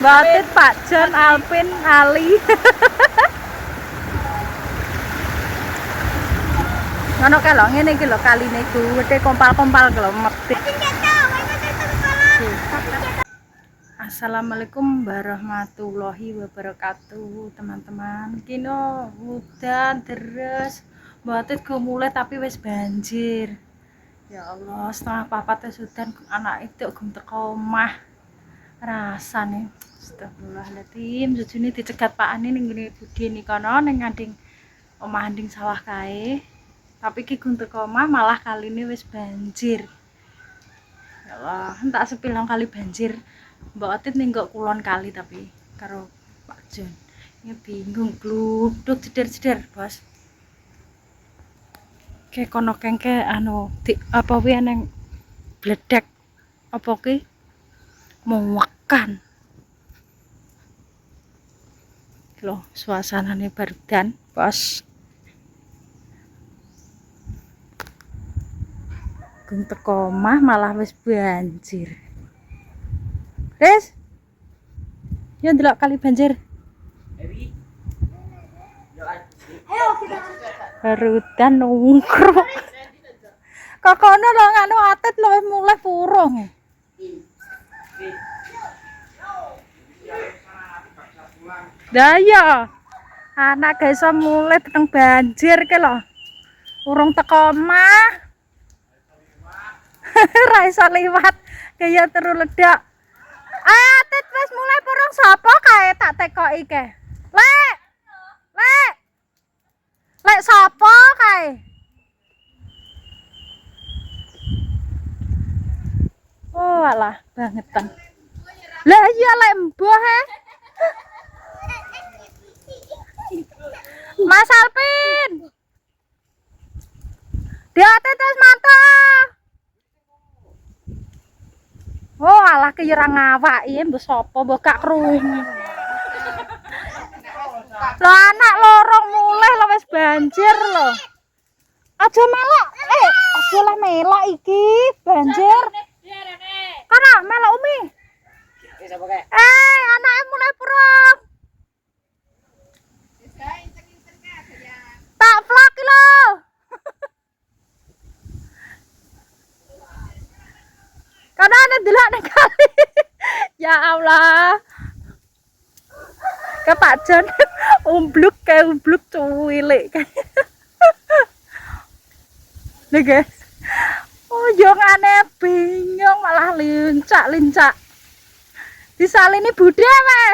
Batit Pak John, Alvin, Ali. Ngono kae lho, ngene iki lho kaline duwete kompal-kompal lho meti. Assalamualaikum warahmatullahi wabarakatuh, teman-teman. Kino udan deres, batit go mulai tapi wis banjir. Ya Allah, setengah papat wis udan, anak itu gum teko omah. Rasane astagfirullahaladzim, sejune dicegat pakane ning ngene budi nikono ning nganding omah anding sawah kae. Tapi ki gun teko omah malah kaline wis banjir. Ya Allah, entak sepilang kali banjir. Mbak Otit ning kok kulon kali tapi karo Pak John. Ya bingung gluduk jeder-jeder, Bos. Kayak kono kengke anu di apa wi neng bledek apa ki mewakan loh, suasananya barudan, Bos. Gung teko omah malah wis banjir. Wis yo ndelok kali banjir. Barudan nungkruk. Kok kono lho nganu Atit lho mulai purung. Daya anak guys mulai tentang banjir ke loh, urung teko omah. Ra iso liwat kaya terus ledak. Atit wis mulai purung sapa kae tak tekoki ke. Lek sapa kae? Oh alah bangetan. Lah iya lek mbah Mas Alvin. Dia tetes mantap. Oh alah kira ngawaki mbok sapa mbok gak krungu. Lah anak lorong mulai lho wis banjir lho. Aja melok. Aja lah melok iki banjir. Kana melok Umi. Anake mulai purung. Tak vlog lho. Karena ada delok ning kali. Ya Allah. Ke Pak John umbluk cuwilik. Nih guys. Oh yo ngane bingung malah lincak. Disalini budhe wae.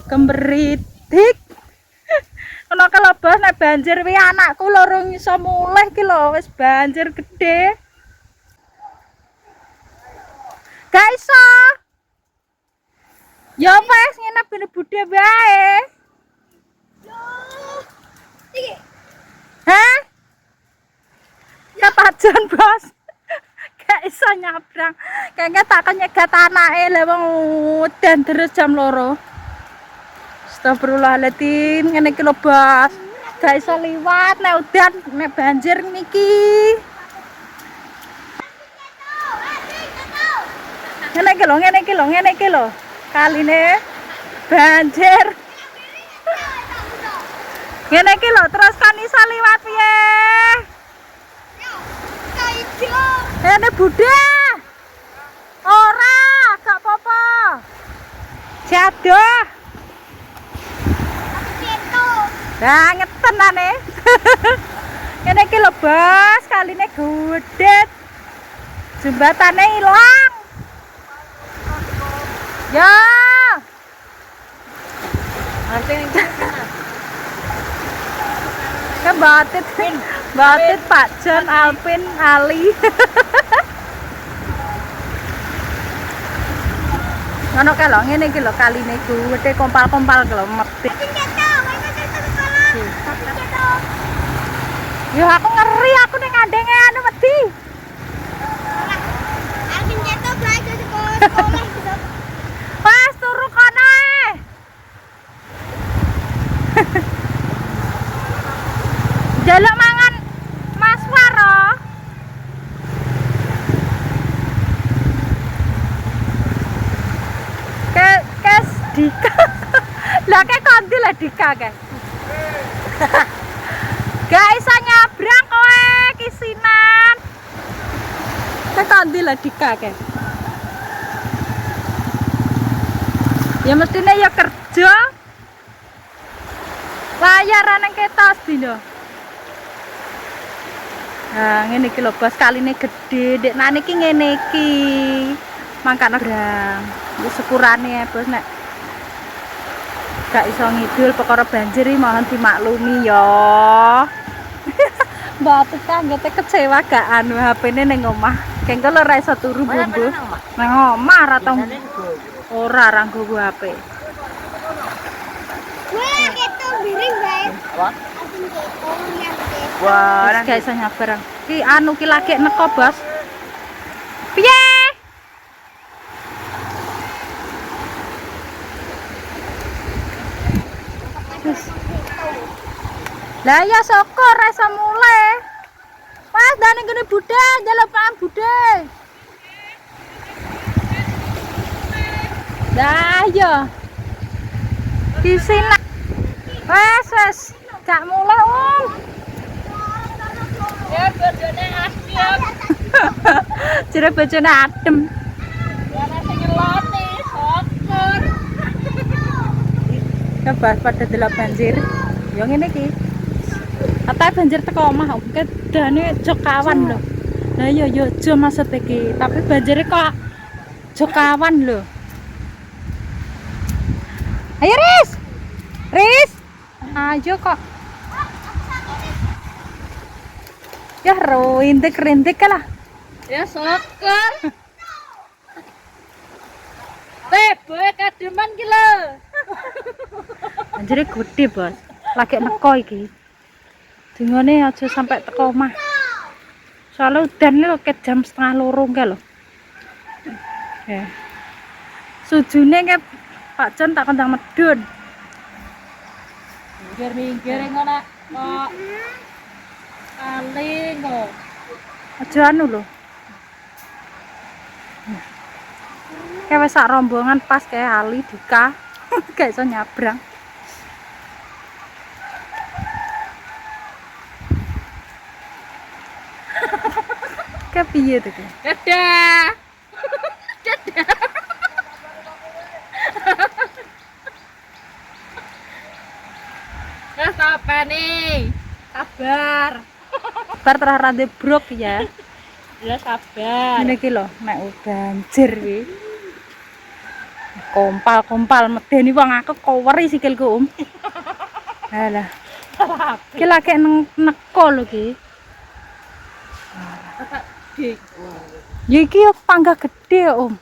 Kemberitik. Kena kelebas nek banjir wi anakku loro iso mulih ki lho wis banjir gede. Gak iso. Ya wes nginep bene budhe wae. Hah? Kepajan, Bos. Gak iso nyabrang. Kayaknya tak nyegat anake lha wong udan terus jam 2. Astagfirullahaladzim, ngene iki lho, Bos. Gak iso liwat nek udan, nek banjir niki. Ngene iki lho. Kaline banjir. Ngene iki lho, terus kan iso liwat piye? Ini Budha. Ora, gak apa-apa. Jadoh. Nah, ngeten ane. Ngene iki lho, Bos, kaline gudet. Jembatane ilang. Ya. Ke batit Pak John, Alvin, Ali. Ngono kae lho, ngene iki lho kaline duwete kompal-kompal lho meti. Yo aku ngeri aku ning ngandenge anu wedi. Alvin cetok belajar sekolah. Pas turu kono Jaluk mangan Mas Waro. Dika. Lah kayak kondi lah Dika kayak. Gak iso nyabrang kowe kisinan. Kayak kondi lah Dika kayak. Ya mestinya ya kerja. Layaran yang ketos dino. Nah, ngene iki lho Bos, kaline gede, dek nane iki ngene iki. Mangkane brang. Wis sepurane ya Bos nek gak iso ngidul perkara banjir iki mohon dimaklumi ya. Mbak Tika ngete kecewa gak anu HP-ne ning omah. Kengko lho ora iso turu bumbu. Nang omah ra tau. Ora ra nggo HP. Wah, gitu biring bae. Apa? Wah, Wis gak iso nyabar. Ki anu ki lagi neko, Bos. Piye? Wis. Lah ya syukur iso mulai. Pas dane gene budhe, njaluk paham budhe. Lah ya. Di sini. Wes, gak mulai, Om. ya bojone asem. Jere bojone adem. Ana sing ngeloti, syukur. Coba pada delok banjir. Yo ngene iki. Katanya banjir teko omah, Om. Kedane jok kawan lho. Lah iya yo jo maksud iki, tapi banjire kok jok kawan lho. Ayo Riz. Riz. Ayo kok. Ya rintik lah. Ya syukur. Boy kademan ki lho. Banjire gede, Bos. Lagi neko iki. Dingone aja sampai teko omah. Soalnya udan lho ke jam 1:30 ke lho. Oke. Sujune ke Pak Jon tak kandang medun. Minggir ngono kok. Aling kok. Aja anu lho. Kayak wis sak rombongan pas kayak Ali Dika. Gak iso nyabrang. Kayak piye to ki? Dadah. Nah, apa nih? Sabar. Bar terah rande brok ya. Ya sabar. Ngene iki lho, nek banjir iki. Kompal medeni wong aku koweri sikilku, Om. Halah. Ki lagi neko lho ki. Dik. Ya iki yo pangga gede, Om.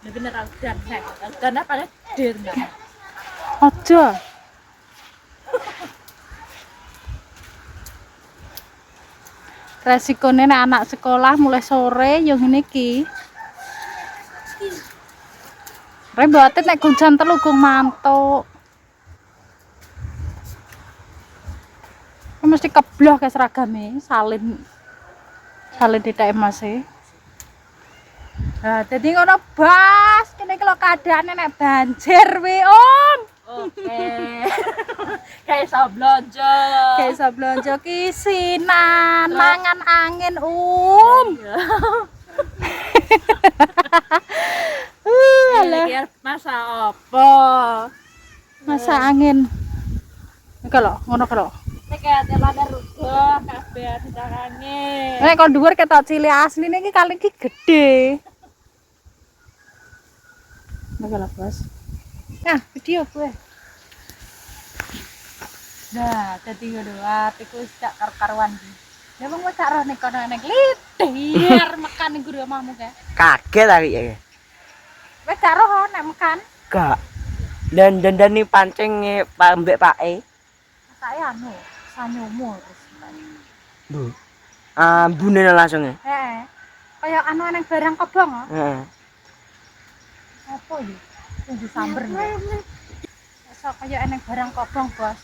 Ini bener udan. Udan apa ya? Dir. Aja. Resikone nek anak sekolah mulai sore yo ngene iki. Rebote nek hujan telu gung mantuk. Mesti kebloh ke seragame, salin ditek Mas e. Nah, dadi ngono Bas, kene iki lho keadaane nek banjir wi, Om. Oke. Kayak iso blonjo. Kayak iso blonjo kisinan, mangan angin, Alah. Iki masa opo? Masa angin. Iki lho, ngono ki lho. Nek kayak telada rugo kabeh sedangane. Nek kon dhuwur ketok cilik asline iki kali iki gedhe. Nek lho, Bos. Nah, video gue. Nah, dadi ngono atiku wis gak karuan iki. Ya wong wis gak roh nek kono nek litir mekan ning guru omahmu kae. Kaget aku ya. Wis gak roh nek mekan. Gak. Dan dandani pancing Pak Mbek Pake. Saya anu, sanyomo terus. Bu. Ambune langsung ya. Heeh. Kayak anu nang barang kobong, oh. Heeh. Apa iki? Sing disamber. So kaya eneng barang kobong, Bos.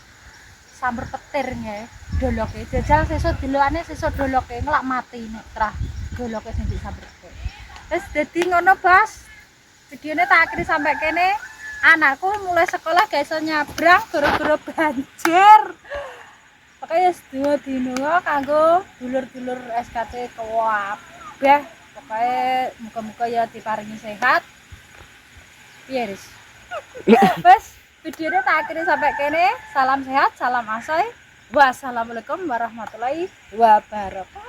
Samber petir nggih, doloke. Jajal sesuk delokane sesuk doloke ngelak mati nek trah doloke sing disamber. Wis dadi ngono, Bos. Videone tak akhiri sampai kene. anakku mulai sekolah gak iso nyabrang gara-gara banjir. Makanya sedua dino kanggo dulur-dulur SKT kabeh. Pokoknya muga-muga ya diparingi sehat. Piye, Riz? Wes, videonya tak akhiri sampai kene. Salam sehat, salam asoy. Wassalamualaikum warahmatullahi wabarakatuh.